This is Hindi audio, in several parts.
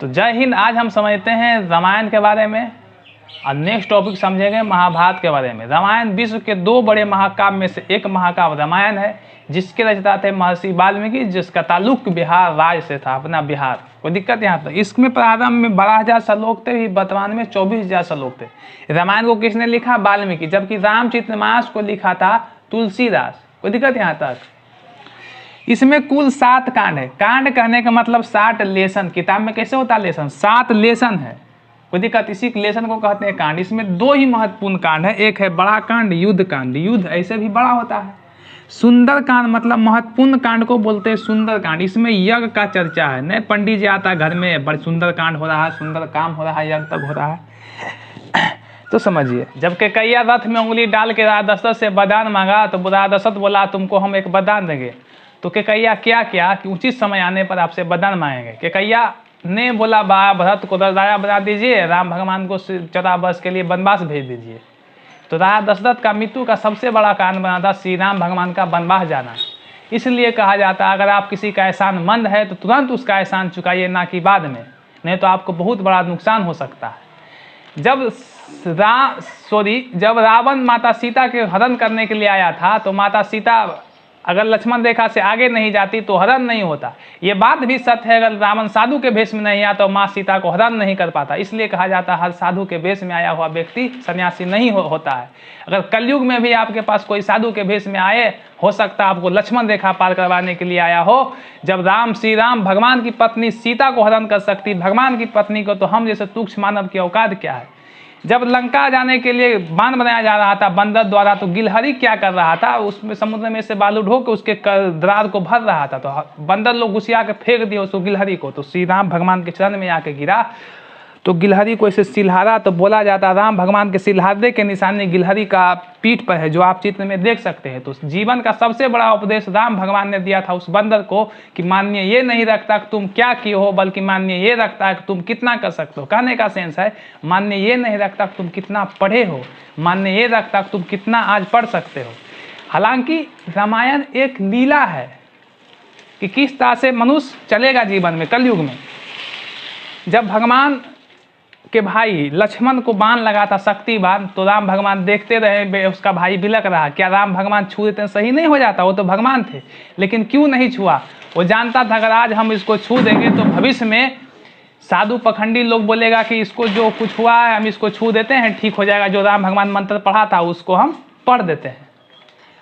तो जय हिंद। आज हम समझते हैं रामायण के बारे में और नेक्स्ट टॉपिक समझेंगे महाभारत के बारे में। रामायण विश्व के दो बड़े महाकाव्य में से एक महाकाव्य रामायण है, जिसके रचयिता थे महर्षि वाल्मीकि, जिसका ताल्लुक बिहार राज्य से था, अपना बिहार। कोई दिक्कत यहाँ तक। इसमें प्रारंभ में 12,000 श्लोक थे, वर्तमान में 24,000 श्लोक थे। रामायण को किसने लिखा? वाल्मीकि। जबकि रामचरितमानस को लिखा था तुलसीदास। कोई दिक्कत यहाँ तक। इसमें कुल 7 कांड है। कांड कहने का मतलब 60 लेसन। किताब में कैसे होता है लेसन? 7 लेसन है। कोई दिक्कत? इसी लेसन को कहते हैं कांड। इसमें 2 ही महत्वपूर्ण कांड है। एक है बड़ा कांड, युद्ध कांड। युद्ध ऐसे भी बड़ा होता है। सुंदर कांड मतलब महत्वपूर्ण कांड को बोलते हैं सुंदर कांड। इसमें यज्ञ का चर्चा है। नए पंडित जी आता है घर में, बड़े सुंदर कांड हो रहा है, सुंदर काम हो रहा है, यज्ञ तक हो रहा है। तो समझिए, जब कैकैया रथ में उंगली डाल के राजा दशरथ से वरदान मांगा तो राजा दशरथ बोला तुमको हम एक वरदान देंगे। तो कैकैया क्या किया कि उचित समय आने पर आपसे वरदान मांगेंगे। कैकैया ने बोला भरत को राजा बना दीजिए, राम भगवान को 14 वर्ष के लिए वनवास भेज दीजिए। तो राजा दशरथ का मृत्यु का सबसे बड़ा कारण बना था श्री राम भगवान का वनवास जाना। इसलिए कहा जाता है अगर आप किसी का एहसानमंद है तो तुरंत उसका एहसान चुकाइए, ना कि बाद में, नहीं तो आपको बहुत बड़ा नुकसान हो सकता है। जब रावण माता सीता के हरण करने के लिए आया था तो माता सीता अगर लक्ष्मण रेखा से आगे नहीं जाती तो हरण नहीं होता। ये बात भी सत्य है, अगर रावण साधु के भेष में नहीं आता तो माँ सीता को हरण नहीं कर पाता। इसलिए कहा जाता है हर साधु के भेष में आया हुआ व्यक्ति सन्यासी नहीं होता है। अगर कलयुग में भी आपके पास कोई साधु के भेष में आए, हो सकता है आपको लक्ष्मण रेखा पार करवाने के लिए आया हो। जब श्री राम भगवान की पत्नी सीता को हरण कर सकती भगवान की पत्नी को, तो हम जैसे तुच्छ मानव की औकात क्या है। जब लंका जाने के लिए बांध बनाया जा रहा था बंदर द्वारा, तो गिलहरी क्या कर रहा था? उसमें समुद्र में से बालू ढो के उसके दरार को भर रहा था। तो बंदर लोग घुसिया के फेंक दिए उसको, गिलहरी को। तो श्री राम भगवान के चरण में आके गिरा तो गिलहरी को ऐसे सिलहारा। तो बोला जाता राम भगवान के सिलहारे के निशानी गिलहरी का पीठ पर है, जो आप चित्र में देख सकते हैं। तो जीवन का सबसे बड़ा उपदेश राम भगवान ने दिया था उस बंदर को कि मान्य ये नहीं रखता कि तुम क्या किए हो, बल्कि मान्य ये रखता है कि तुम कितना कर सकते हो। कहने का सेंस है मान्य ये नहीं रखता कि तुम कितना पढ़े हो, मान्य ये रखता कि तुम कितना आज पढ़ सकते हो। हालांकि रामायण एक लीला है कि किस तरह से मनुष्य चलेगा जीवन में कलयुग में। जब भगवान के भाई लक्ष्मण को बाण लगा था शक्ति बाण, तो राम भगवान देखते रहे, उसका भाई बिलक रहा। क्या राम भगवान छू देते सही नहीं हो जाता? वो तो भगवान थे, लेकिन क्यों नहीं छुआ? वो जानता था अगर आज हम इसको छू देंगे तो भविष्य में साधु पखंडी लोग बोलेगा कि इसको जो कुछ हुआ है हम इसको छू देते हैं, ठीक हो जाएगा। जो राम भगवान मंत्र पढ़ा था उसको हम पढ़ देते हैं।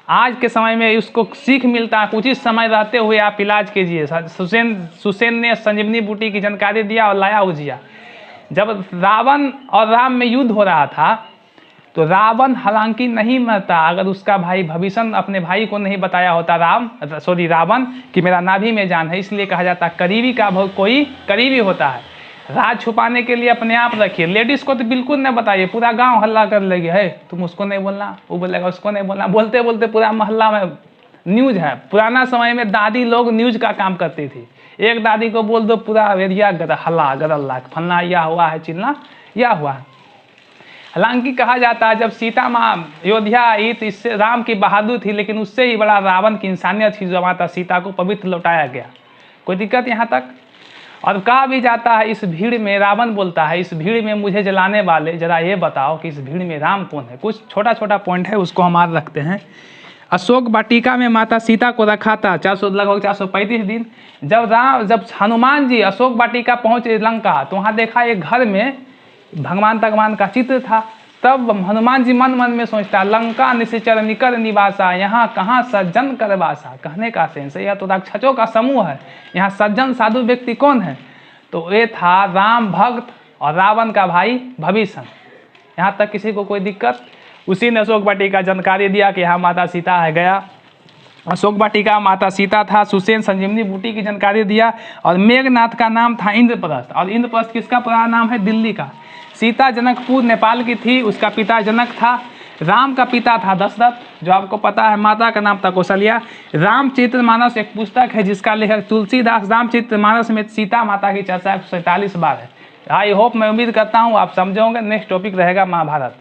आज के समय में उसको सीख मिलता है, उचित समय रहते हुए आप इलाज कीजिए। सुसेन ने संजीवनी बूटी की जानकारी दिया और लाया उजिया। जब रावण और राम में युद्ध हो रहा था तो रावण हालांकि नहीं मरता अगर उसका भाई भविष्य अपने भाई को नहीं बताया होता रावण कि मेरा नाभि में जान है। इसलिए कहा जाता करीबी का कोई करीबी होता है। राज छुपाने के लिए अपने आप रखिए। लेडीज को तो बिल्कुल नहीं बताइए, पूरा गांव हल्ला कर लेगी, है तुम उसको नहीं बोलना, वो बोलेगा उसको नहीं बोलना। बोलते बोलते पूरा मोहल्ला में न्यूज है। पुराना समय में दादी लोग न्यूज का काम करती थी। एक दादी को बोल दो पूरा एरिया हल्ला गदल्ला, फलना यह हुआ है, चिल्ला यह हुआ है। हालांकि कहा जाता है जब सीता माँ अयोध्या आई तो इससे राम की बहादुर थी, लेकिन उससे ही बड़ा रावण की इंसानियत थी जो माता सीता को पवित्र लौटाया गया। कोई दिक्कत यहाँ तक। और कहा भी जाता है इस भीड़ में, रावण बोलता है इस भीड़ में मुझे जलाने वाले जरा ये बताओ कि इस भीड़ में राम कौन है। कुछ छोटा छोटा पॉइंट है उसको हम आज रखते हैं। अशोक वाटिका में माता सीता को रखा था लगभग 435 दिन। जब हनुमान जी अशोक वाटिका पहुंचे लंका तो वहाँ देखा एक घर में भगवान का चित्र था। तब हनुमान जी मन मन में सोचता लंका निश्चर निकर निवासा, यहाँ कहाँ सज्जन कर वासा। कहने का सेंस है यह तो राक्षसों का समूह है, यहाँ सज्जन साधु व्यक्ति कौन है? तो ये था राम भक्त और रावण का भाई भविष्य। यहाँ तक किसी को कोई दिक्कत? उसी ने अशोक वाटिका जानकारी दिया कि यहाँ माता सीता है। गया अशोक वाटिका माता सीता था। सुसेन संजीवनी बूटी की जानकारी दिया। और मेघनाथ का नाम था इंद्रप्रस्थ। और इंद्रप्रस्थ किसका पुराना नाम है? दिल्ली का। सीता जनकपुर नेपाल की थी, उसका पिता जनक था। राम का पिता था दशरथ, जो आपको पता है। माता का नाम था कौशल्या। रामचरितमानस एक पुस्तक है जिसका लेखक तुलसीदास। रामचरितमानस में सीता माता की चर्चा 147 बार है। आई होप, मैं उम्मीद करता हूँ आप समझोगे। नेक्स्ट टॉपिक रहेगा महाभारत।